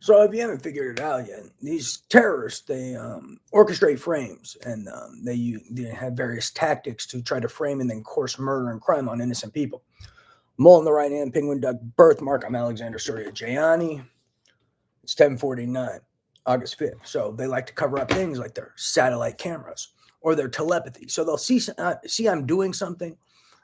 So if you haven't figured it out yet, these terrorists they orchestrate frames and they have various tactics to try to frame and then course murder and crime on innocent people. Mole in the right hand, penguin duck birthmark. I'm Alexander Surya Jayani. It's 10:49, August 5th. So they like to cover up things like their satellite cameras or their telepathy. So they'll see I'm doing something,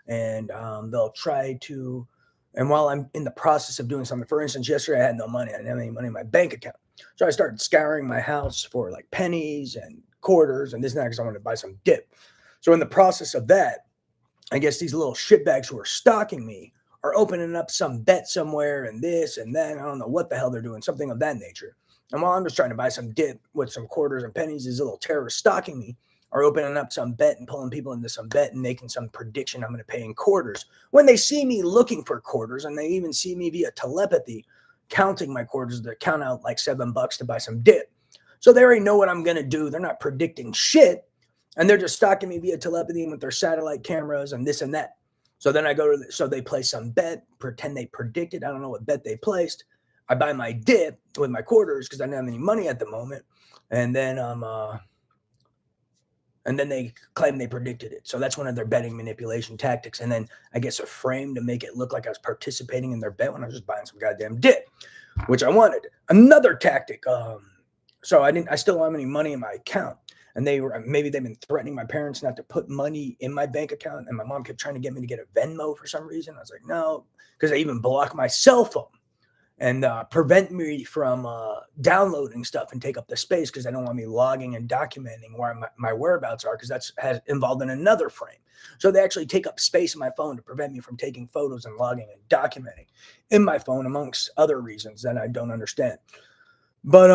and they'll try to. And while I'm in the process of doing something, for instance, yesterday I had no money. I didn't have any money in my bank account. So I started scouring my house for like pennies and quarters and this and that because I wanted to buy some dip. So in the process of that, I guess these little shitbags who are stalking me are opening up some bet somewhere and this and that. I don't know what the hell they're doing, something of that nature. And while I'm just trying to buy some dip with some quarters and pennies, these little terrorists stalking me are opening up some bet and pulling people into some bet and making some prediction I'm going to pay in quarters. When they see me looking for quarters and they even see me via telepathy counting my quarters to count out like $7 to buy some dip. So they already know what I'm going to do. They're not predicting shit. And they're just stalking me via telepathy with their satellite cameras and this and that. So then I go to, so they place some bet, pretend they predicted. I don't know what bet they placed. I buy my dip with my quarters because I don't have any money at the moment. And then they claim they predicted it. So that's one of their betting manipulation tactics. And then I guess a frame to make it look like I was participating in their bet when I was just buying some goddamn dip, which I wanted. Another tactic. So I still don't have any money in my account. And maybe they've been threatening my parents not to put money in my bank account. And my mom kept trying to get me to get a Venmo for some reason. I was like, no, because they even block my cell phone and prevent me from downloading stuff and take up the space because they don't want me logging and documenting where my whereabouts are because that's involved in another frame. So they actually take up space in my phone to prevent me from taking photos and logging and documenting in my phone, amongst other reasons that I don't understand. But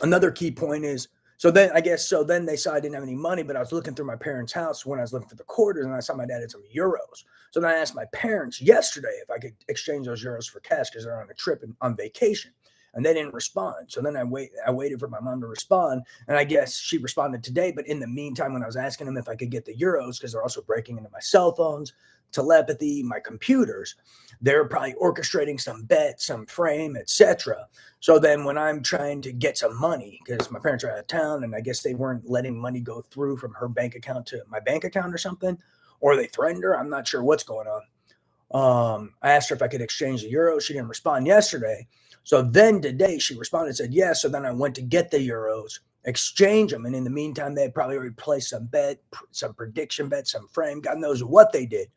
another key point is, so then they saw I didn't have any money, but I was looking through my parents' house when I was looking for the quarters and I saw my dad had some euros. So then I asked my parents yesterday if I could exchange those euros for cash because they're on a trip and on vacation. And they didn't respond. So then I waited for my mom to respond. And I guess she responded today. But in the meantime, when I was asking them if I could get the euros, because they're also breaking into my cell phones, telepathy, my computers, they're probably orchestrating some bet, some frame, etc. So then when I'm trying to get some money, because my parents are out of town and I guess they weren't letting money go through from her bank account to my bank account or something, or they threatened her. I'm not sure what's going on. I asked her if I could exchange the euros. She didn't respond yesterday. So then today she responded and said, yes. So then I went to get the euros, exchange them. And in the meantime, they had probably already placed some bet, some prediction bet, some frame. God knows what they did.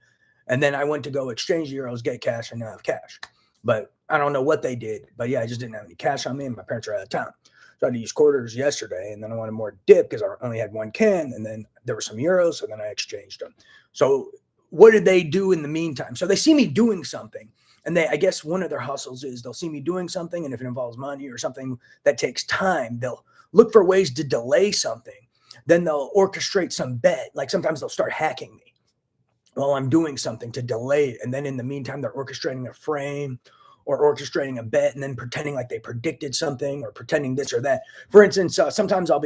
And then I went to go exchange the euros, get cash, and now have cash. But I don't know what they did. But yeah, I just didn't have any cash on me and my parents are out of town. So I had to use quarters yesterday. And then I wanted more dip because I only had one can. And then there were some euros. So then I exchanged them. So what did they do in the meantime? So they see me doing something. And I guess one of their hustles is they'll see me doing something. And if it involves money or something that takes time, they'll look for ways to delay something. Then they'll orchestrate some bet. Like sometimes they'll start hacking me while I'm doing something to delay it. And then in the meantime, they're orchestrating a frame or orchestrating a bet and then pretending like they predicted something or pretending this or that. For instance, sometimes I'll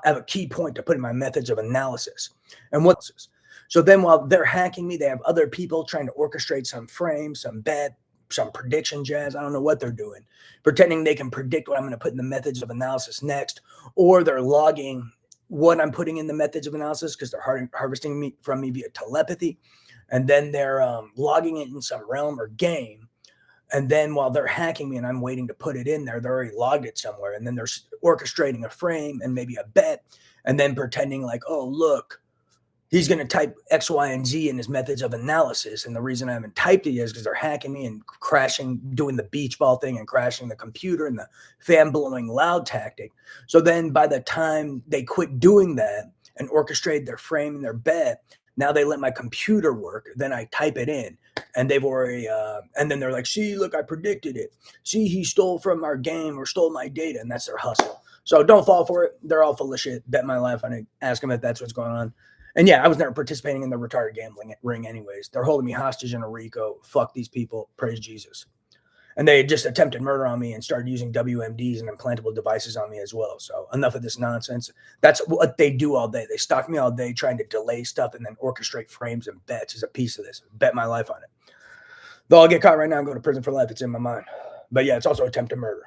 have a key point to put in my methods of analysis. And what's so then while they're hacking me, they have other people trying to orchestrate some frame, some bet, some prediction jazz. I don't know what they're doing, pretending they can predict what I'm going to put in the methods of analysis next, or they're logging what I'm putting in the methods of analysis because they're harvesting me from me via telepathy. And then they're logging it in some realm or game. And then while they're hacking me and I'm waiting to put it in there, they're already logged it somewhere. And then they're orchestrating a frame and maybe a bet and then pretending like, oh, look, he's going to type X, Y, and Z in his methods of analysis. And the reason I haven't typed it yet is because they're hacking me and crashing, doing the beach ball thing and crashing the computer and the fan blowing loud tactic. So then by the time they quit doing that and orchestrated their frame and their bet, now they let my computer work. Then I type it in and they've already, and then they're like, see, look, I predicted it. See, he stole from our game or stole my data. And that's their hustle. So don't fall for it. They're all full of shit. Bet my life on it. Ask them if that's what's going on. And yeah, I was never participating in the retarded gambling ring anyways. They're holding me hostage in a RICO. Fuck these people. Praise Jesus. And they just attempted murder on me and started using WMDs and implantable devices on me as well. So enough of this nonsense. That's what they do all day. They stalk me all day trying to delay stuff and then orchestrate frames and bets as a piece of this. Bet my life on it. They'll all get caught right now and go to prison for life. It's in my mind. But yeah, it's also attempted murder.